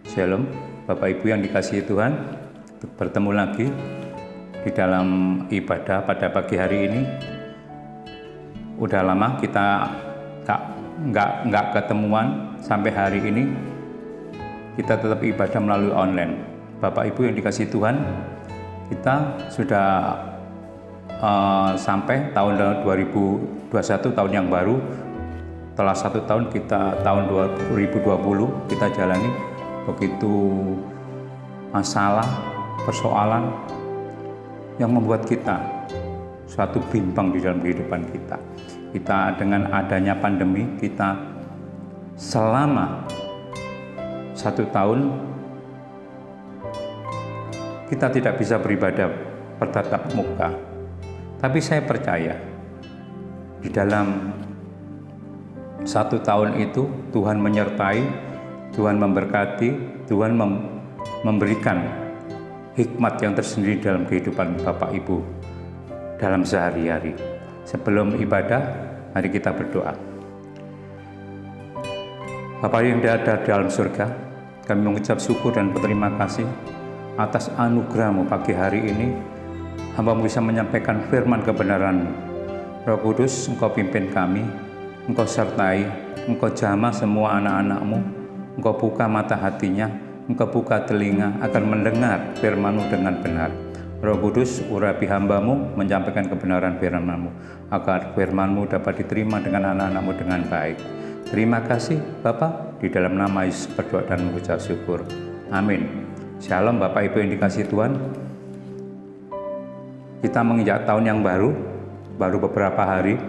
Shalom, Bapak Ibu yang dikasihi Tuhan, bertemu lagi di dalam ibadah pada pagi hari ini. Udah lama kita nggak ketemuan, sampai hari ini kita tetap ibadah melalui online. Bapak Ibu yang dikasihi Tuhan, kita sudah sampai tahun 2021, tahun yang baru. Setelah 1 tahun kita tahun 2020 kita jalani begitu masalah, persoalan yang membuat kita suatu bimbang di dalam kehidupan kita. Kita dengan adanya pandemi, kita selama 1 tahun kita tidak bisa beribadah bertatap muka. Tapi saya percaya di dalam 1 tahun itu Tuhan menyertai, Tuhan memberkati, Tuhan memberikan hikmat yang tersendiri dalam kehidupan Bapak Ibu dalam sehari-hari. Sebelum ibadah, mari kita berdoa. Bapa yang ada di dalam surga, kami mengucap syukur dan berterima kasih atas anugerah-Mu pagi hari ini. Hamba bisa menyampaikan firman kebenaran-Mu. Roh Kudus, Engkau pimpin kami, Engkau sertai, Engkau jamah semua anak-anak-Mu. Engkau buka mata hatinya, Engkau buka telinga akan mendengar firman-Mu dengan benar. Roh Kudus, urapi hamba-Mu menyampaikan kebenaran firman-Mu, agar firman-Mu dapat diterima dengan anak-anak-Mu dengan baik. Terima kasih Bapa, di dalam nama Yesus berdoa dan mengucap syukur. Amin. Shalom Bapak Ibu yang dikasihi Tuhan. Kita menginjak tahun yang baru beberapa hari,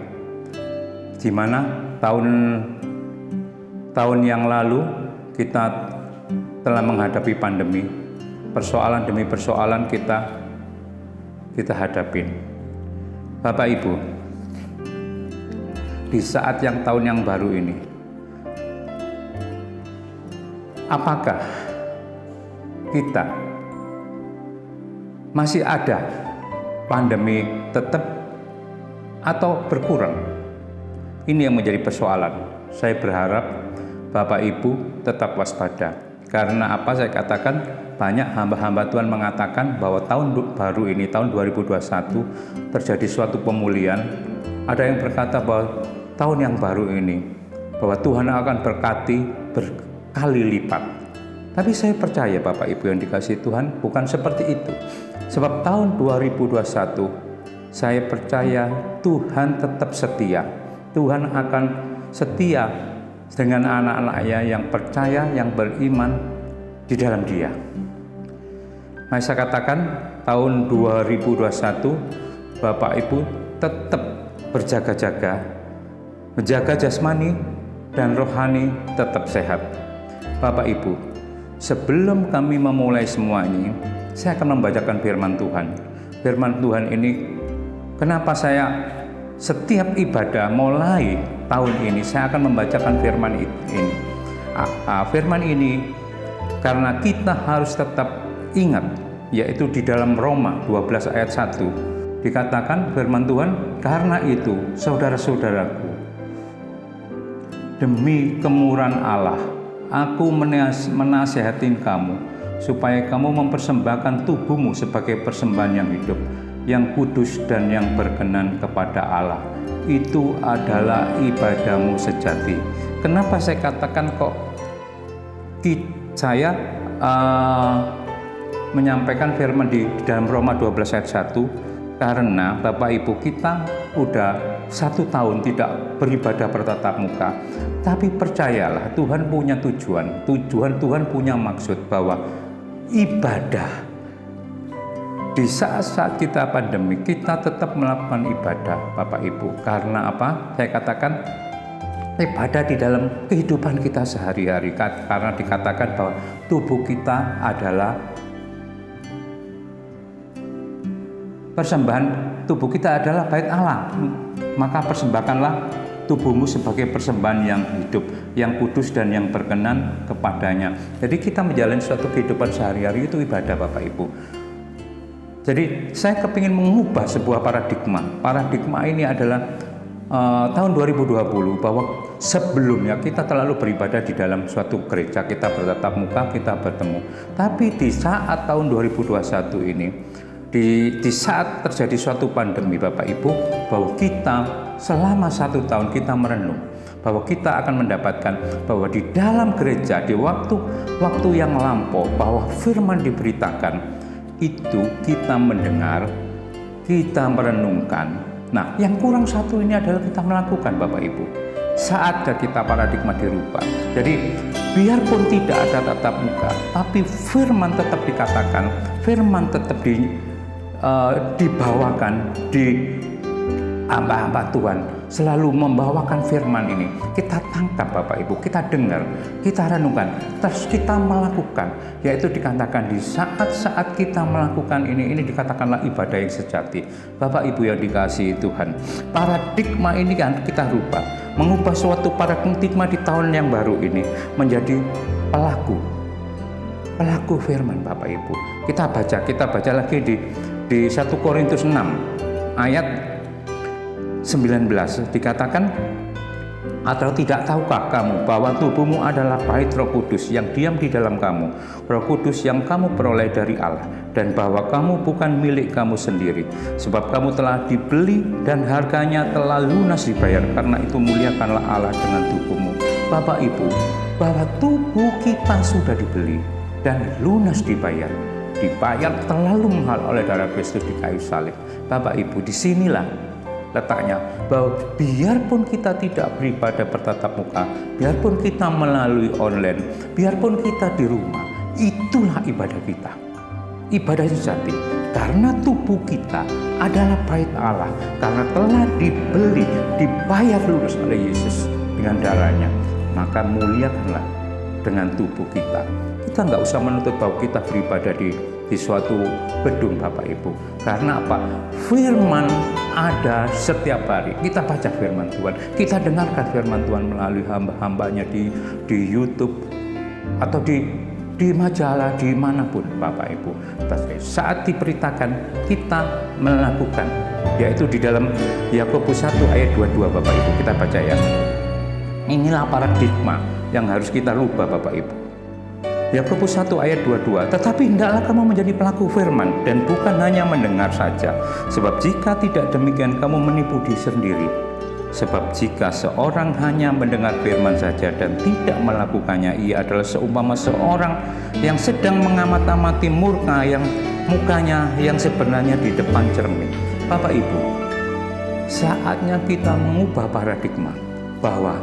di mana tahun yang lalu kita telah menghadapi pandemi, persoalan demi persoalan kita hadapin. Bapak Ibu, di saat yang tahun yang baru ini, apakah kita masih ada pandemi tetap atau berkurang? Ini yang menjadi persoalan. Saya berharap Bapak Ibu tetap waspada. Karena apa saya katakan, banyak hamba-hamba Tuhan mengatakan bahwa tahun baru ini, tahun 2021, terjadi suatu pemulihan. Ada yang berkata bahwa tahun yang baru ini, bahwa Tuhan akan berkati berkali lipat. Tapi saya percaya Bapak Ibu yang dikasihi Tuhan, bukan seperti itu. Sebab tahun 2021, saya percaya Tuhan tetap setia. Tuhan akan setia dengan anak-anaknya yang percaya, yang beriman di dalam Dia. Mari saya katakan, tahun 2021 Bapak Ibu tetap berjaga-jaga, menjaga jasmani dan rohani tetap sehat. Bapak Ibu, sebelum kami memulai semua ini, saya akan membacakan firman Tuhan. Firman Tuhan ini, kenapa saya setiap ibadah mulai tahun ini saya akan membacakan firman ini. Firman ini karena kita harus tetap ingat, yaitu di dalam Roma 12 ayat 1 dikatakan firman Tuhan, karena itu saudara-saudaraku, demi kemurahan Allah aku menasihatin kamu supaya kamu mempersembahkan tubuhmu sebagai persembahan yang hidup, yang kudus dan yang berkenan kepada Allah. Itu adalah ibadahmu sejati. Kenapa saya katakan kok saya menyampaikan firman di dalam Roma 12 ayat 1? Karena Bapak Ibu kita udah 1 tahun tidak beribadah bertatap muka. Tapi percayalah, Tuhan punya tujuan. Tuhan punya maksud bahwa ibadah di saat-saat kita pandemi, kita tetap melakukan ibadah Bapak Ibu. Karena apa? Saya katakan ibadah di dalam kehidupan kita sehari-hari. Karena dikatakan bahwa tubuh kita adalah persembahan, tubuh kita adalah bait Allah. Maka persembahkanlah tubuhmu sebagai persembahan yang hidup, yang kudus dan yang berkenan kepadanya. Jadi kita menjalani suatu kehidupan sehari-hari itu ibadah Bapak Ibu. Jadi saya kepingin mengubah sebuah paradigma. Paradigma ini adalah tahun 2020 bahwa sebelumnya kita terlalu beribadah di dalam suatu gereja, kita bertatap muka, kita bertemu. Tapi di saat tahun 2021 ini, di saat terjadi suatu pandemi Bapak Ibu, bahwa kita selama 1 tahun kita merenung bahwa kita akan mendapatkan bahwa di dalam gereja di waktu yang lampau bahwa firman diberitakan, itu kita mendengar, kita merenungkan. Nah, yang kurang satu ini adalah kita melakukan Bapak Ibu. Saatnya kita paradigma dirubah. Jadi biarpun tidak ada tatap muka, tapi firman tetap dikatakan, firman tetap dibawakan di hamba-hamba Tuhan, selalu membawakan firman ini. Kita tangkap Bapak Ibu, kita dengar, kita renungkan, terus kita melakukan. Yaitu dikatakan di saat-saat kita melakukan ini dikatakanlah ibadah yang sejati. Bapak Ibu yang dikasihi Tuhan, paradigma ini kan kita rubah, mengubah suatu paradigma di tahun yang baru ini menjadi pelaku firman Bapak Ibu. Kita baca lagi di 1 Korintus 6 ayat 19 dikatakan, atau tidak tahukah kamu bahwa tubuhmu adalah bait Roh Kudus yang diam di dalam kamu, Roh Kudus yang kamu peroleh dari Allah, dan bahwa kamu bukan milik kamu sendiri, sebab kamu telah dibeli dan harganya telah lunas dibayar. Karena itu muliakanlah Allah dengan tubuhmu. Bapak Ibu, bahwa tubuh kita sudah dibeli dan lunas dibayar terlalu mahal oleh darah Kristus di kayu salib. Bapak Ibu, disinilah letaknya bahwa biarpun kita tidak beribadah bertatap muka, biarpun kita melalui online, biarpun kita di rumah, itulah ibadah kita, ibadah sejati. Karena tubuh kita adalah bait Allah, karena telah dibeli, dibayar lunas oleh Yesus dengan darahnya, maka muliakanlah dengan tubuh kita. Kita nggak usah menuntut bahwa kita beribadah di suatu gedung Bapak Ibu. Karena apa? Firman ada setiap hari. Kita baca firman Tuhan, kita dengarkan firman Tuhan melalui hamba-hambanya di YouTube atau di majalah, dimanapun Bapak Ibu. Saat diberitakan kita melakukan, yaitu di dalam Yakobus 1 ayat 22 Bapak Ibu, kita baca ya. Inilah paradigma yang harus kita rubah Bapak Ibu. Yakobus 1 ayat 22, tetapi hendaklah kamu menjadi pelaku firman dan bukan hanya mendengar saja. Sebab jika tidak demikian kamu menipu diri sendiri. Sebab jika seorang hanya mendengar firman saja dan tidak melakukannya, ia adalah seumpama seorang yang sedang mengamat-amati mukanya yang sebenarnya di depan cermin. Bapak Ibu, saatnya kita mengubah paradigma bahwa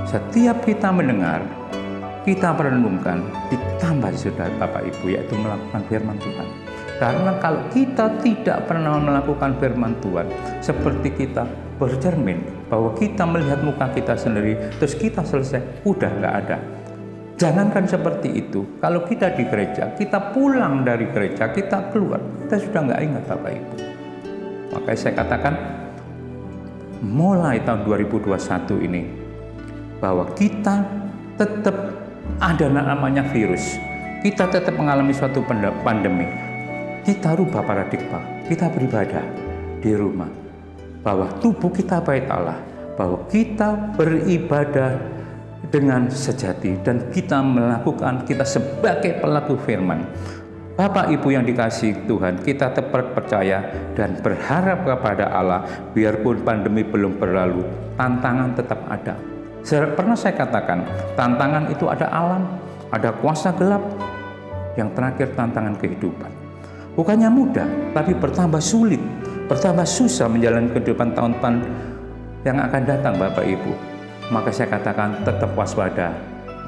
setiap kita mendengar, kita merenungkan, ditambah sudah Bapak Ibu, yaitu melakukan firman Tuhan. Karena kalau kita tidak pernah melakukan firman Tuhan, seperti kita bercermin bahwa kita melihat muka kita sendiri, terus kita selesai, udah nggak ada. Jangankan seperti itu, kalau kita di gereja, kita pulang dari gereja, kita keluar, kita sudah nggak ingat Bapak Ibu. Makanya saya katakan, mulai tahun 2021 ini, bahwa kita tetap ada namanya virus, kita tetap mengalami suatu pandemi, kita rubah paradigma, kita beribadah di rumah, bahwa tubuh kita bait Allah, bahwa kita beribadah dengan sejati dan kita melakukan, kita sebagai pelaku firman. Bapak Ibu yang dikasihi Tuhan, kita tetap percaya dan berharap kepada Allah, biarpun pandemi belum berlalu, tantangan tetap ada. Pernah saya katakan, tantangan itu ada alam, ada kuasa gelap, yang terakhir tantangan kehidupan. Bukannya mudah, tapi bertambah sulit, bertambah susah menjalani kehidupan tahun-tahun yang akan datang Bapak Ibu. Maka saya katakan tetap waspada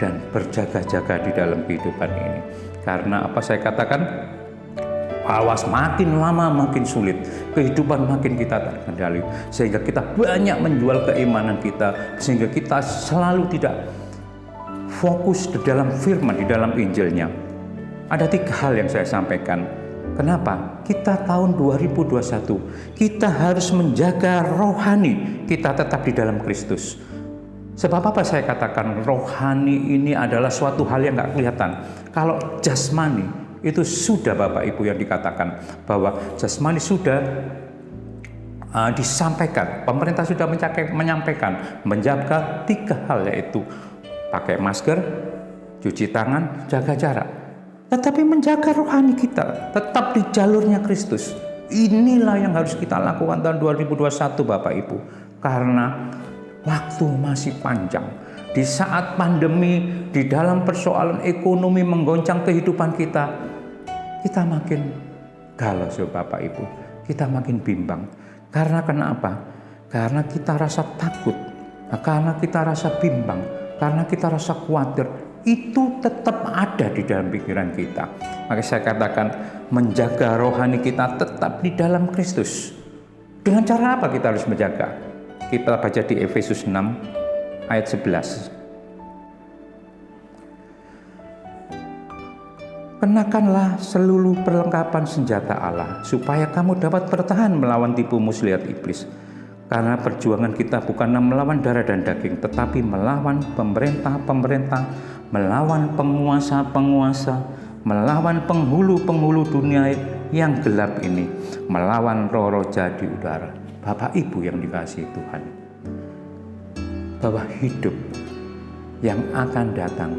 dan berjaga-jaga di dalam kehidupan ini. Karena apa saya katakan? Awas, makin lama makin sulit, kehidupan makin kita terkendali, sehingga kita banyak menjual keimanan kita, sehingga kita selalu tidak fokus di dalam firman, di dalam Injilnya. Ada 3 hal yang saya sampaikan. Kenapa? Kita tahun 2021, kita harus menjaga rohani kita tetap di dalam Kristus. Sebab apa saya katakan rohani ini adalah suatu hal yang nggak kelihatan. Kalau jasmani itu sudah Bapak Ibu yang dikatakan bahwa jasmani sudah disampaikan. Pemerintah sudah menyampaikan menjaga 3 hal, yaitu pakai masker, cuci tangan, jaga jarak. Tetapi menjaga rohani kita tetap di jalurnya Kristus. Inilah yang harus kita lakukan tahun 2021 Bapak Ibu. Karena waktu masih panjang. Di saat pandemi, di dalam persoalan ekonomi menggoncang kehidupan kita makin galau Bapak Ibu. Kita makin bimbang. Karena kenapa? Karena kita rasa takut. Karena kita rasa bimbang. Karena kita rasa khawatir. Itu tetap ada di dalam pikiran kita. Maka saya katakan menjaga rohani kita tetap di dalam Kristus. Dengan cara apa kita harus menjaga? Kita baca di Efesus 6 ayat 11. Kenakanlah seluruh perlengkapan senjata Allah, supaya kamu dapat bertahan melawan tipu muslihat iblis. Karena perjuangan kita bukanlah melawan darah dan daging, tetapi melawan pemerintah-pemerintah, melawan penguasa-penguasa, melawan penghulu-penghulu dunia yang gelap ini, melawan roh-roh jahat di udara. Bapak Ibu yang dikasihi Tuhan, bahwa hidup yang akan datang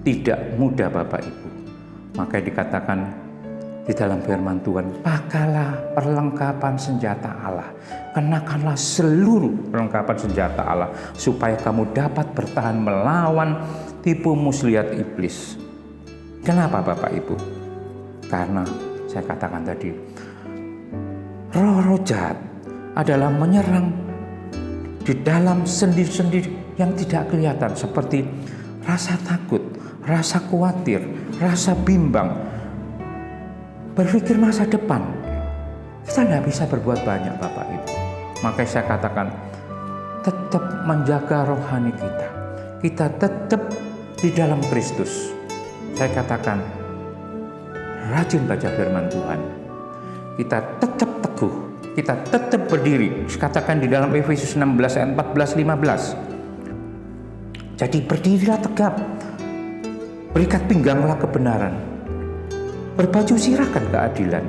tidak mudah Bapak Ibu. Maka dikatakan di dalam firman Tuhan, pakailah perlengkapan senjata Allah, kenakanlah seluruh perlengkapan senjata Allah, supaya kamu dapat bertahan melawan tipu muslihat iblis. Kenapa Bapak Ibu? Karena saya katakan tadi, roh-roh jahat adalah menyerang di dalam sendi-sendi yang tidak kelihatan, seperti rasa takut, rasa khawatir, rasa bimbang, berpikir masa depan. Kita tidak bisa berbuat banyak Bapak Ibu. Maka saya katakan tetap menjaga rohani kita. Kita tetap di dalam Kristus. Saya katakan rajin baca firman Tuhan. Kita tetap teguh. Kita tetap berdiri. Katakan di dalam Efesus 16 ayat 14-15. Jadi berdirilah tegap. Berikat pingganglah kebenaran. Berbaju sirahkan keadilan.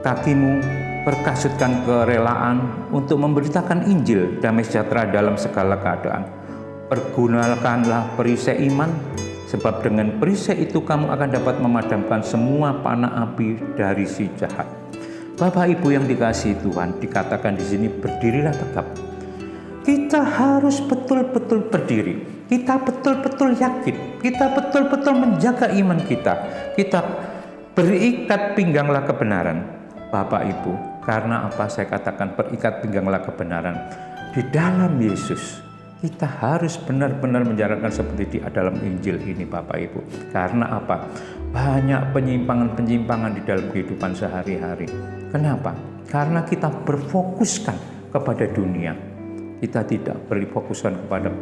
Kakimu berkasutkan kerelaan untuk memberitakan Injil damai sejahtera dalam segala keadaan. Pergunakanlah perisai iman, sebab dengan perisai itu kamu akan dapat memadamkan semua panah api dari si jahat. Bapak Ibu yang dikasihi Tuhan, dikatakan di sini berdirilah tegap. Kita harus betul-betul berdiri. Kita betul-betul yakin, kita betul-betul menjaga iman kita. Kita berikat pingganglah kebenaran. Bapak Ibu, karena apa saya katakan berikat pingganglah kebenaran? Di dalam Yesus, kita harus benar-benar menjalankan seperti di dalam Injil ini Bapak Ibu. Karena apa? Banyak penyimpangan-penyimpangan di dalam kehidupan sehari-hari. Kenapa? Karena kita berfokuskan kepada dunia. Kita tidak berfokuskan kepada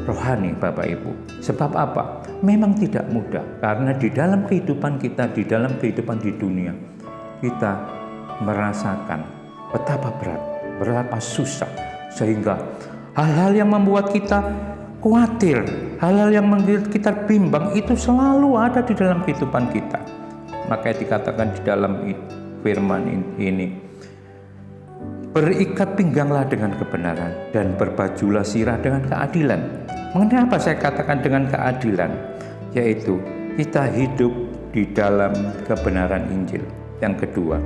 rohani Bapak Ibu. Sebab apa? Memang tidak mudah. Karena di dalam kehidupan kita, di dalam kehidupan di dunia, kita merasakan betapa berat, betapa susah. Sehingga hal-hal yang membuat kita khawatir, hal-hal yang membuat kita bimbang, itu selalu ada di dalam kehidupan kita. Maka dikatakan di dalam firman ini, berikat pingganglah dengan kebenaran dan berbajulah sirah dengan keadilan. Mengenai apa saya katakan dengan keadilan? Yaitu kita hidup di dalam kebenaran Injil. Yang kedua,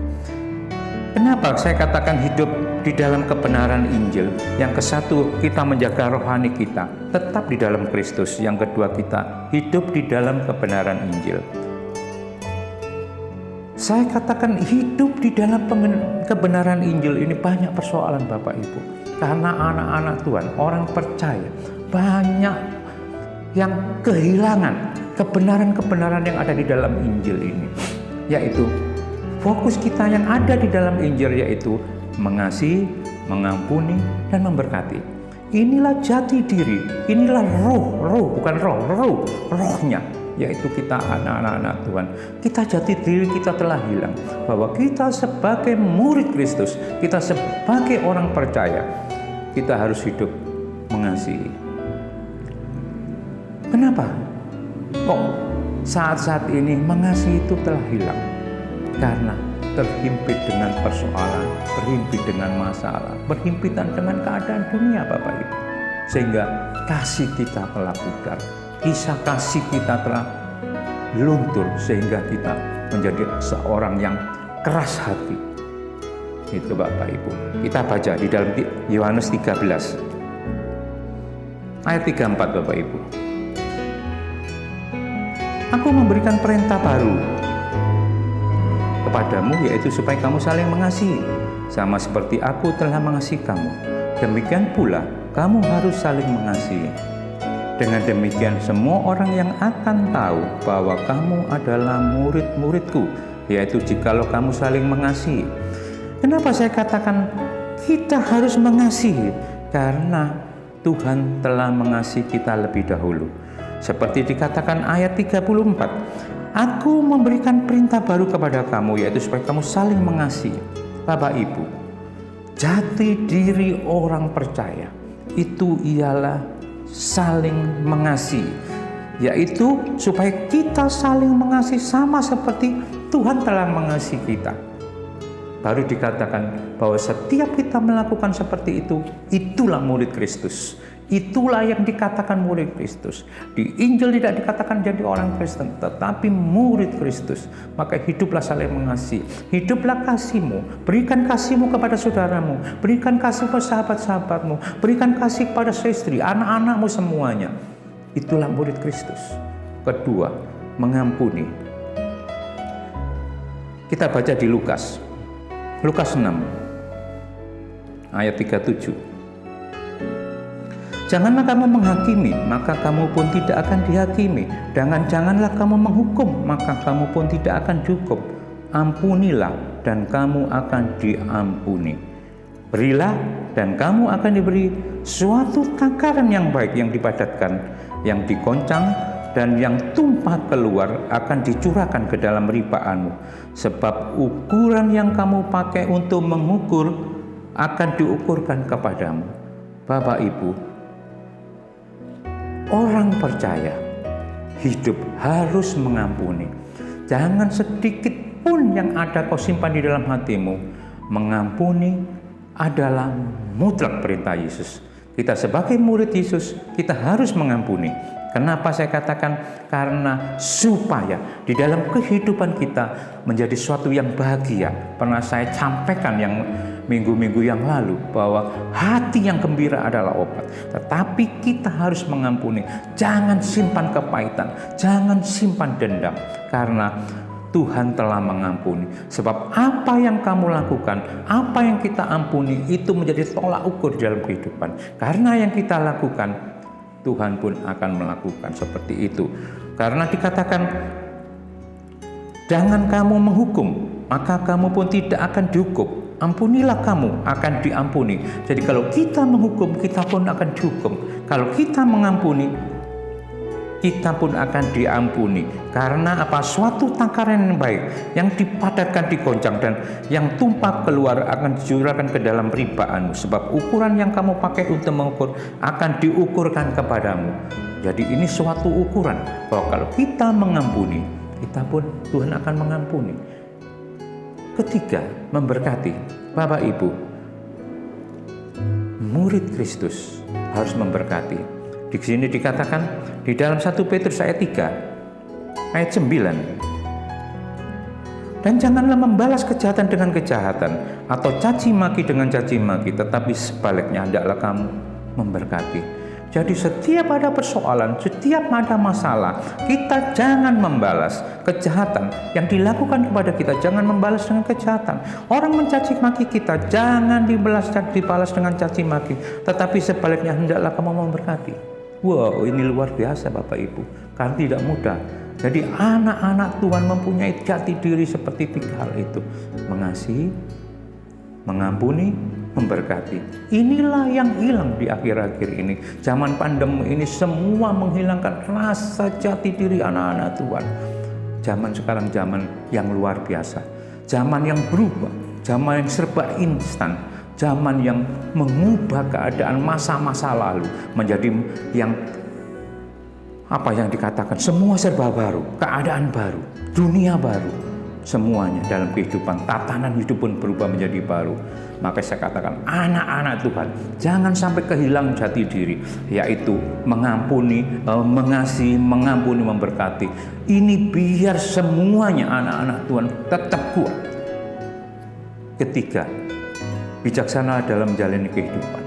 kenapa saya katakan hidup di dalam kebenaran Injil? Yang kesatu, kita menjaga rohani kita tetap di dalam Kristus. Yang kedua, kita hidup di dalam kebenaran Injil. Saya katakan hidup di dalam kebenaran Injil ini banyak persoalan Bapak Ibu. Karena anak-anak Tuhan, orang percaya, banyak yang kehilangan kebenaran-kebenaran yang ada di dalam Injil ini. Yaitu fokus kita yang ada di dalam Injil, yaitu mengasihi, mengampuni, dan memberkati. Inilah jati diri, inilah rohnya. Yaitu kita anak-anak Tuhan. Kita jati diri kita telah hilang. Bahwa kita sebagai murid Kristus, kita sebagai orang percaya, kita harus hidup mengasihi. Kenapa? Kok saat-saat ini mengasihi itu telah hilang? Karena terhimpit dengan persoalan, terhimpit dengan masalah, berhimpitan dengan keadaan dunia Bapak Ibu. Sehingga kasih kita telah pudar, kisah kasih kita telah luntur, sehingga kita menjadi seorang yang keras hati. Itu Bapak Ibu. Kita baca di dalam Yohanes 13 ayat 34 Bapak Ibu. Aku memberikan perintah baru kepadamu, yaitu supaya kamu saling mengasihi, sama seperti aku telah mengasihi kamu. Demikian pula kamu harus saling mengasihi. Dengan demikian semua orang yang akan tahu bahwa kamu adalah murid-muridku, yaitu jikalau kamu saling mengasihi. Kenapa saya katakan kita harus mengasihi? Karena Tuhan telah mengasihi kita lebih dahulu. Seperti dikatakan ayat 34, Aku memberikan perintah baru kepada kamu, yaitu supaya kamu saling mengasihi. Bapak Ibu, jati diri orang percaya itu ialah saling mengasihi, yaitu supaya kita saling mengasihi sama seperti Tuhan telah mengasihi kita. Baru dikatakan bahwa setiap kita melakukan seperti itu, itulah murid Kristus. Itulah yang dikatakan murid Kristus. Di Injil tidak dikatakan jadi orang Kristen, tetapi murid Kristus. Maka hiduplah saling mengasihi. Hiduplah kasihmu. Berikan kasihmu kepada saudaramu. Berikan kasih kepada sahabat-sahabatmu. Berikan kasih kepada istri, anak-anakmu semuanya. Itulah murid Kristus. Kedua, mengampuni. Kita baca di Lukas 6 ayat 37. Janganlah kamu menghakimi, maka kamu pun tidak akan dihakimi. Dan janganlah kamu menghukum, maka kamu pun tidak akan dihukum. Ampunilah, dan kamu akan diampuni. Berilah, dan kamu akan diberi. Suatu takaran yang baik, yang dipadatkan, yang dikoncang, dan yang tumpah keluar akan dicurahkan ke dalam ripaanmu. Sebab ukuran yang kamu pakai untuk mengukur akan diukurkan kepadamu. Bapak Ibu, orang percaya hidup harus mengampuni. Jangan sedikit pun yang ada kau simpan di dalam hatimu. Mengampuni adalah mutlak perintah Yesus. Kita sebagai murid Yesus, kita harus mengampuni. Kenapa saya katakan? Karena supaya di dalam kehidupan kita menjadi suatu yang bahagia. Pernah saya sampaikan yang minggu-minggu yang lalu bahwa hati yang gembira adalah obat. Tetapi kita harus mengampuni. Jangan simpan kepahitan, jangan simpan dendam. Karena Tuhan telah mengampuni. Sebab apa yang kamu lakukan, apa yang kita ampuni, itu menjadi tolak ukur dalam kehidupan. Karena yang kita lakukan, Tuhan pun akan melakukan seperti itu. Karena dikatakan, jangan kamu menghukum, maka kamu pun tidak akan dihukum. Ampunilah, kamu akan diampuni. Jadi kalau kita menghukum, kita pun akan dihukum. Kalau kita mengampuni, kita pun akan diampuni. Karena apa? Suatu takaran yang baik, yang dipadatkan, digoncang, dan yang tumpah keluar akan dicurahkan ke dalam ribaanmu. Sebab ukuran yang kamu pakai untuk mengukur akan diukurkan kepadamu. Jadi ini suatu ukuran bahwa kalau kita mengampuni, kita pun Tuhan akan mengampuni. Ketiga, memberkati. Bapak Ibu, murid Kristus harus memberkati. Di sini dikatakan di dalam 1 Petrus ayat 3 ayat 9. Dan janganlah membalas kejahatan dengan kejahatan atau caci maki dengan caci maki, tetapi sebaliknya hendaklah kamu memberkati. Jadi setiap ada persoalan, setiap ada masalah, kita jangan membalas kejahatan yang dilakukan kepada kita. Jangan membalas dengan kejahatan. Orang mencaci maki kita, jangan dibalas dengan caci maki, tetapi sebaliknya hendaklah kamu memberkati. Wow, ini luar biasa Bapak Ibu, karena tidak mudah. Jadi anak-anak Tuhan mempunyai jati diri seperti tiga hal itu: mengasihi, mengampuni, memberkati. Inilah yang hilang di akhir-akhir ini. Zaman pandemi ini semua menghilangkan rasa jati diri anak-anak Tuhan. Zaman sekarang zaman yang luar biasa, zaman yang berubah, zaman yang serba instan, zaman yang mengubah keadaan masa-masa lalu menjadi yang apa yang dikatakan semua serba baru, keadaan baru, dunia baru. semuanya dalam kehidupan, tatanan hidup pun berubah menjadi baru. Maka saya katakan, anak-anak Tuhan, jangan sampai kehilangan jati diri, yaitu mengampuni, mengasihi, mengampuni, memberkati. Ini biar semuanya anak-anak Tuhan tetap kuat. Ketiga, bijaksana dalam menjalani kehidupan.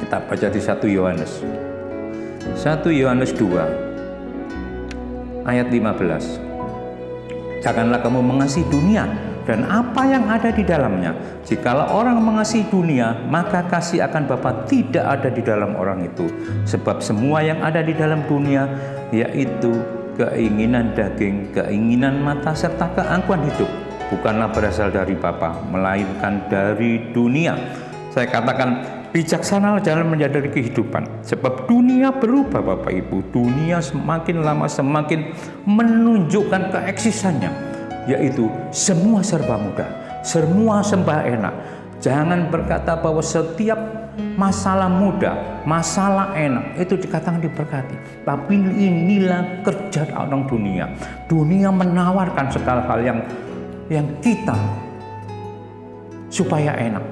Kita baca di 1 Yohanes. 1 Yohanes 2 ayat 15. Janganlah kamu mengasihi dunia dan apa yang ada di dalamnya. Jikalau orang mengasihi dunia, maka kasih akan Bapa tidak ada di dalam orang itu. Sebab semua yang ada di dalam dunia, yaitu keinginan daging, keinginan mata, serta keangkuhan hidup, bukanlah berasal dari Bapa, melainkan dari dunia. Saya katakan, bijaksana dalam menjalani kehidupan. Sebab dunia berubah Bapak Ibu. Dunia semakin lama semakin menunjukkan keeksisannya, yaitu semua serba mudah, semua serba enak. Jangan berkata bahwa setiap masalah mudah, masalah enak itu dikatakan diberkati. Tapi inilah kerja orang dunia. Dunia menawarkan segala hal yang kita supaya enak,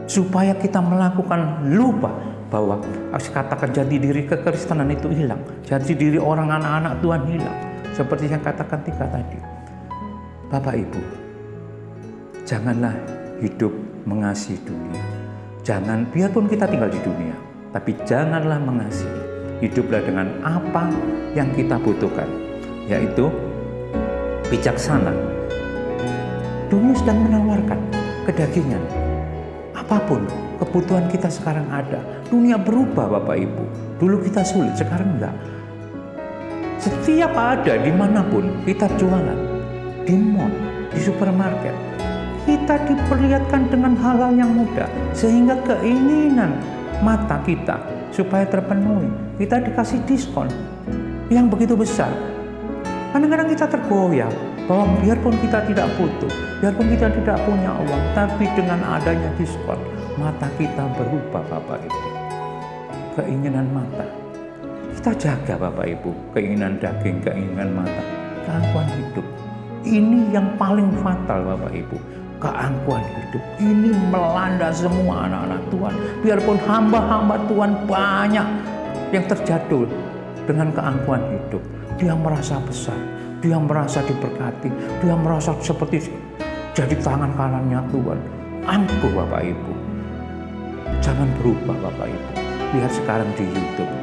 supaya kita melakukan, lupa bahwa katakan jati diri kekristenan itu hilang, jati diri orang anak-anak Tuhan hilang. Seperti yang katakan Tika tadi, Bapak Ibu, janganlah hidup mengasihi dunia. Jangan, biarpun kita tinggal di dunia, tapi janganlah mengasihi. Hiduplah dengan apa yang kita butuhkan, yaitu bijaksana. Dunia sedang menawarkan kedagingan. Apapun kebutuhan kita sekarang ada. Dunia berubah Bapak Ibu. Dulu kita sulit, sekarang enggak. Setiap ada dimanapun kita jualan, di mall, di supermarket, kita diperlihatkan dengan hal-hal yang mudah, sehingga keinginan mata kita supaya terpenuhi, kita dikasih diskon yang begitu besar. Kadang-kadang kita tergoyah bahwa biarpun kita tidak butuh, biarpun kita tidak punya uang, tapi dengan adanya diskon, mata kita berubah Bapak Ibu. Keinginan mata kita jaga Bapak Ibu, keinginan daging, keinginan mata, keangkuhan hidup. Ini yang paling fatal Bapak Ibu. Keangkuhan hidup ini melanda semua anak-anak Tuhan. Biarpun hamba-hamba Tuhan banyak yang terjatuh dengan keangkuhan hidup. Dia merasa besar, dia merasa diberkati, dia merasa seperti jadi tangan kanannya Tuhan. Angkuh Bapak Ibu. Jangan berubah Bapak Ibu. Lihat sekarang di YouTube.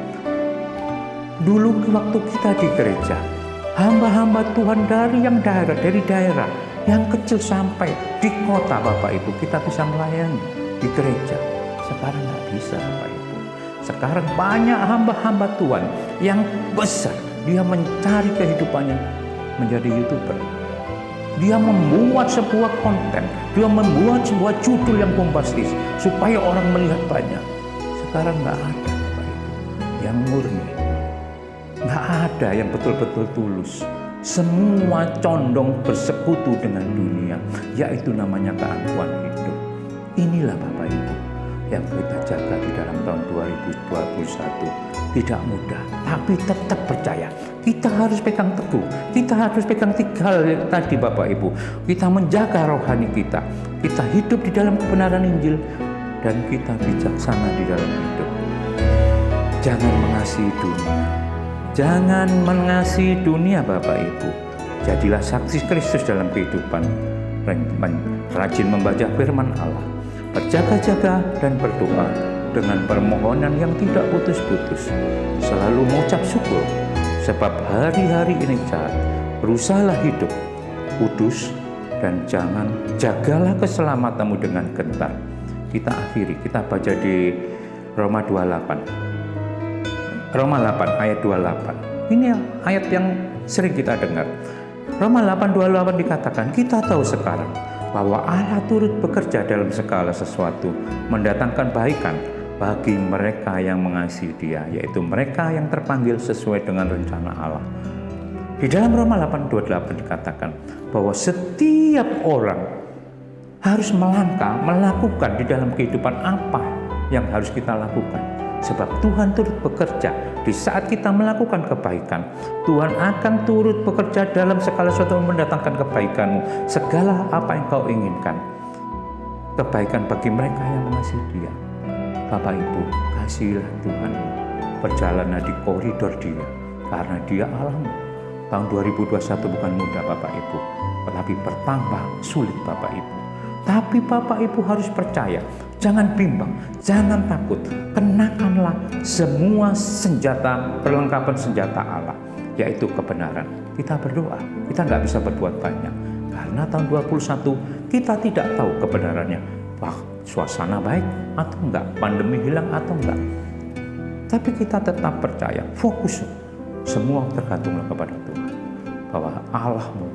Dulu waktu kita di gereja, hamba-hamba Tuhan dari daerah yang kecil sampai di kota Bapak Ibu, kita bisa melayani di gereja. Sekarang nggak bisa Bapak Ibu. Sekarang banyak hamba-hamba Tuhan yang besar, dia mencari kehidupannya menjadi YouTuber. Dia membuat sebuah konten, dia membuat sebuah judul yang bombastis supaya orang melihat banyak. Sekarang nggak ada Bapak Ibu yang murni, nggak ada yang betul-betul tulus. Semua condong bersekutu dengan dunia, yaitu namanya keangkuhan hidup. Inilah Bapak Ibu yang kita jaga di dalam tahun 2021. Tidak mudah, tapi tetap percaya. Kita harus pegang teguh, kita harus pegang 3 hal tadi Bapak Ibu. Kita menjaga rohani kita, kita hidup di dalam kebenaran Injil, dan kita bijaksana di dalam hidup. Jangan mengasihi dunia. Jangan mengasihi dunia Bapak Ibu. Jadilah saksi Kristus dalam kehidupan. Rajin membaca firman Allah, berjaga-jaga dan berdoa dengan permohonan yang tidak putus-putus. Selalu mengucap syukur, sebab hari-hari ini jahat. Berusahalah hidup kudus dan jagalah keselamatanmu dengan gentar. Kita akhiri, kita baca di Roma 8 ayat 28. Ini ayat yang sering kita dengar. Roma 8:28 dikatakan, kita tahu sekarang bahwa Allah turut bekerja dalam segala sesuatu, mendatangkan baikan bagi mereka yang mengasihi Dia, yaitu mereka yang terpanggil sesuai dengan rencana Allah. Di dalam Roma 8:28 dikatakan bahwa setiap orang harus melakukan di dalam kehidupan apa yang harus kita lakukan. Sebab Tuhan turut bekerja di saat kita melakukan kebaikan. Tuhan akan turut bekerja dalam segala sesuatu mendatangkan kebaikanmu. Segala apa yang kau inginkan. Kebaikan bagi mereka yang mengasihi Dia. Bapak Ibu, kasihilah Tuhan. Berjalanlah di koridor Dia. Karena Dia Allahmu. Tahun 2021 bukan mudah Bapak Ibu. Tetapi bertambah sulit Bapak Ibu. Tapi Bapak Ibu harus percaya, jangan bimbang, jangan takut. Kenakanlah semua senjata, perlengkapan senjata Allah, yaitu kebenaran. Kita berdoa, kita nggak bisa berbuat banyak. Karena tahun 2021 kita tidak tahu kebenarannya. Wah, suasana baik atau enggak, pandemi hilang atau enggak. Tapi kita tetap percaya, fokus. Semua tergantunglah kepada Tuhan. Bahwa Allahmu,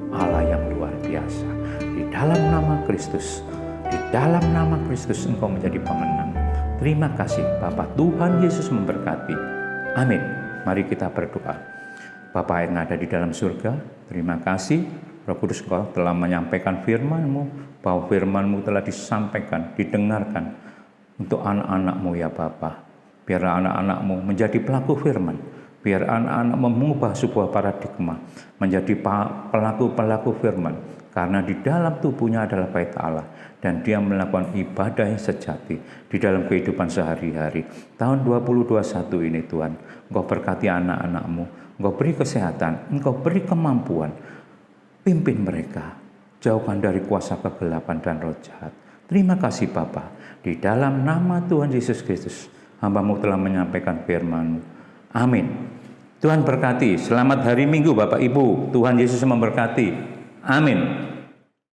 Allah yang luar biasa. Di dalam nama Kristus, di dalam nama Kristus engkau menjadi pemenang. Terima kasih Bapa. Tuhan Yesus memberkati. Amin. Mari kita berdoa. Bapa yang ada di dalam surga, terima kasih Roh Kudus, engkau telah menyampaikan firman-Mu, bahwa firman-Mu telah disampaikan, didengarkan untuk anak-anak-Mu ya Bapa. Biar anak-anak-Mu menjadi pelaku firman. Biar anak-anak mengubah sebuah paradigma menjadi pelaku-pelaku firman. Karena di dalam tubuhnya adalah bait Allah. Dan dia melakukan ibadah yang sejati di dalam kehidupan sehari-hari. Tahun 2021 ini Tuhan, engkau berkati anak-anak-Mu. Engkau beri kesehatan, engkau beri kemampuan. Pimpin mereka. Jauhkan dari kuasa kegelapan dan roh jahat. Terima kasih Bapa. Di dalam nama Tuhan Yesus Kristus, hamba-Mu telah menyampaikan firman-Mu. Amin. Tuhan berkati. Selamat hari Minggu Bapak Ibu. Tuhan Yesus memberkati. Amin.